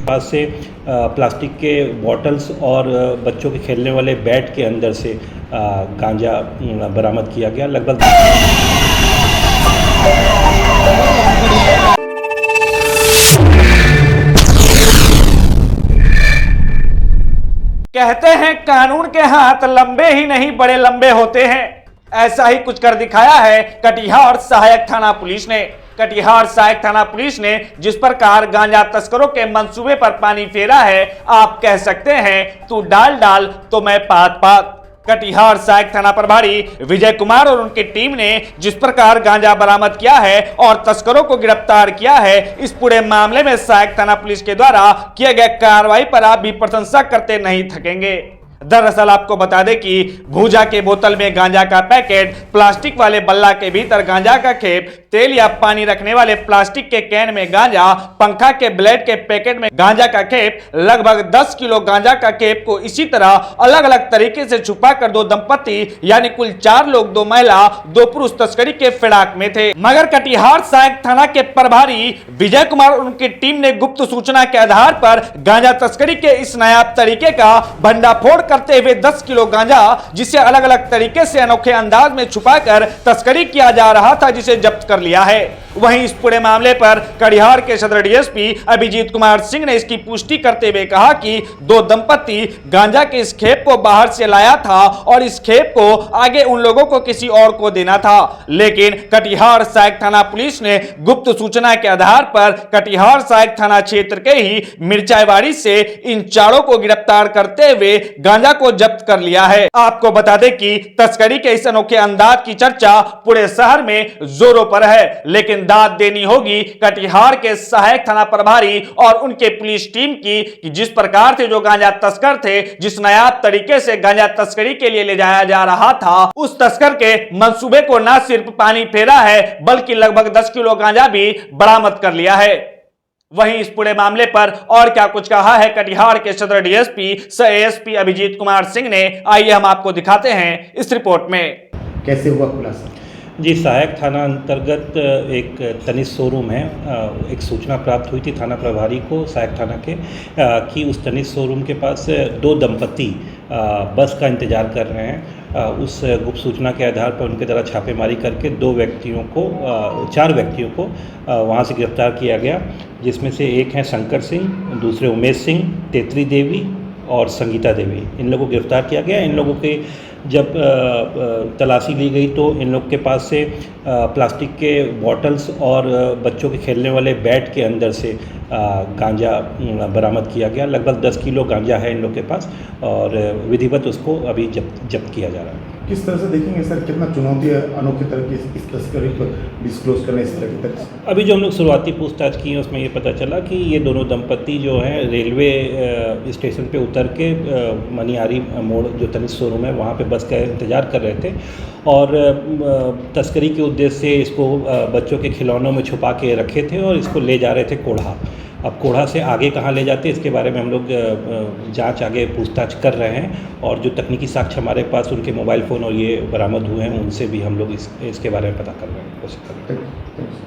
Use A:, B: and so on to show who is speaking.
A: पास से प्लास्टिक के बॉटल्स और बच्चों के खेलने वाले बैट के अंदर से गांजा बरामद किया गया। लगभग
B: कहते हैं कानून के हाथ लंबे ही नहीं बड़े लंबे होते हैं। ऐसा ही कुछ कर दिखाया है कटिहार सहायक थाना पुलिस ने। कटिहार सहायक थाना पुलिस ने जिस प्रकार गांजा तस्करों के मंसूबे पर पानी फेरा है, आप कह सकते हैं तू डाल डाल तो मैं पात पात। कटिहार सहायक थाना प्रभारी विजय कुमार और उनकी टीम ने जिस प्रकार गांजा बरामद किया है और तस्करों को गिरफ्तार किया है, इस पूरे मामले में सहायक थाना पुलिस के द्वारा किए गए कार्रवाई पर आप भी प्रशंसा करते नहीं थकेंगे। दरअसल आपको बता दें कि भूजा के बोतल में गांजा का पैकेट, प्लास्टिक वाले बल्ला के भीतर गांजा का खेप, तेल या पानी रखने वाले प्लास्टिक के कैन में गांजा, पंखा के ब्लेड के पैकेट में गांजा का खेप, लगभग 10 किलो गांजा का खेप को इसी तरह अलग अलग तरीके से छुपा कर दो दंपति यानी कुल 4 लोग, 2 महिला 2 पुरुष तस्करी के फिराक में थे। मगर कटिहार सहायक थाना के प्रभारी विजय कुमार और उनकी टीम ने गुप्त सूचना के आधार पर गांजा तस्करी के इस नायाब तरीके का भंडाफोड़ करते हुए 10 किलो गांजा, जिसे अलग अलग तरीके से अनोखे अंदाज में छुपाकर तस्करी किया जा रहा था, जिसे जब्त कर लिया है। वहीं इस पूरे मामले पर कटिहार के सदर डीएसपी अभिजीत कुमार सिंह ने इसकी पुष्टि करते हुए कहा कि 2 दंपति गांजा के इस खेप को बाहर से लाया था और इस खेप को आगे उन लोगों को किसी और को देना था। लेकिन कटिहार सहायक थाना पुलिस ने गुप्त सूचना के आधार पर कटिहार सहायक थाना क्षेत्र के ही मिर्चाईवाड़ी से इन चारों को गिरफ्तार करते हुए गांजा को जब्त कर लिया है। आपको बता दें कि तस्करी के इस अनोखे अंदाज की चर्चा पूरे शहर में जोरों पर है, लेकिन दाद देनी होगी कटिहार के सहायक थाना प्रभारी और उनके पुलिस टीम की कि जिस प्रकार से जो गांजा तस्कर थे, जिस नायाब तरीके से गांजा तस्करी के लिए ले जाया जा रहा था, उस तस्कर के मंसूबे को न सिर्फ पानी फेरा है बल्कि लगभग 10 किलो गांजा भी बरामद कर लिया है। वहीं इस पूरे मामले पर और क्या कुछ कहा है कटिहार के सदर डीएसपी सह एएसपी अभिजीत कुमार सिंह ने, आइए हम आपको दिखाते हैं इस रिपोर्ट में।
C: कैसे हुआ खुलासा?
A: जी, सहायक थाना अंतर्गत एक तनिष्क शोरूम है। एक सूचना प्राप्त हुई थी थाना प्रभारी को सहायक थाना के कि उस तनिष्क शोरूम के पास 2 दंपति बस का इंतज़ार कर रहे हैं। उस गुप्त सूचना के आधार पर उनके द्वारा छापेमारी करके 4 व्यक्तियों को वहाँ से गिरफ्तार किया गया, जिसमें से एक हैं शंकर सिंह, दूसरे उमेश सिंह, तेतरी देवी और संगीता देवी। इन लोगों को गिरफ्तार किया गया। इन लोगों के जब तलाशी ली गई तो इन लोग के पास से प्लास्टिक के बॉटल्स और बच्चों के खेलने वाले बैट के अंदर से गांजा बरामद किया गया। लगभग 10 किलो गांजा है इन लोग के पास और विधिवत उसको अभी जब्त किया जा रहा है।
C: किस तरह से देखेंगे सर, कितना चुनौती है अनोखे तरीके से इस तस्करी को डिस्क्लोज करने इस तरह की?
A: अभी जो हम लोग शुरुआती पूछताछ की है उसमें ये पता चला कि ये दोनों दंपति जो हैं रेलवे स्टेशन पे उतर के मनियारी मोड़ जो तनिष्क शोरूम है वहाँ पे बस का इंतज़ार कर रहे थे और तस्करी के उद्देश्य से इसको बच्चों के खिलौनों में छुपा के रखे थे और इसको ले जा रहे थे कोढ़ा। अब कोढ़ा से आगे कहाँ ले जाते इसके बारे में हम लोग जांच आगे पूछताछ कर रहे हैं और जो तकनीकी साक्ष्य हमारे पास उनके मोबाइल फ़ोन और ये बरामद हुए हैं उनसे भी हम लोग इसके बारे में पता कर रहे हैं, कोशिश कर रहे हैं।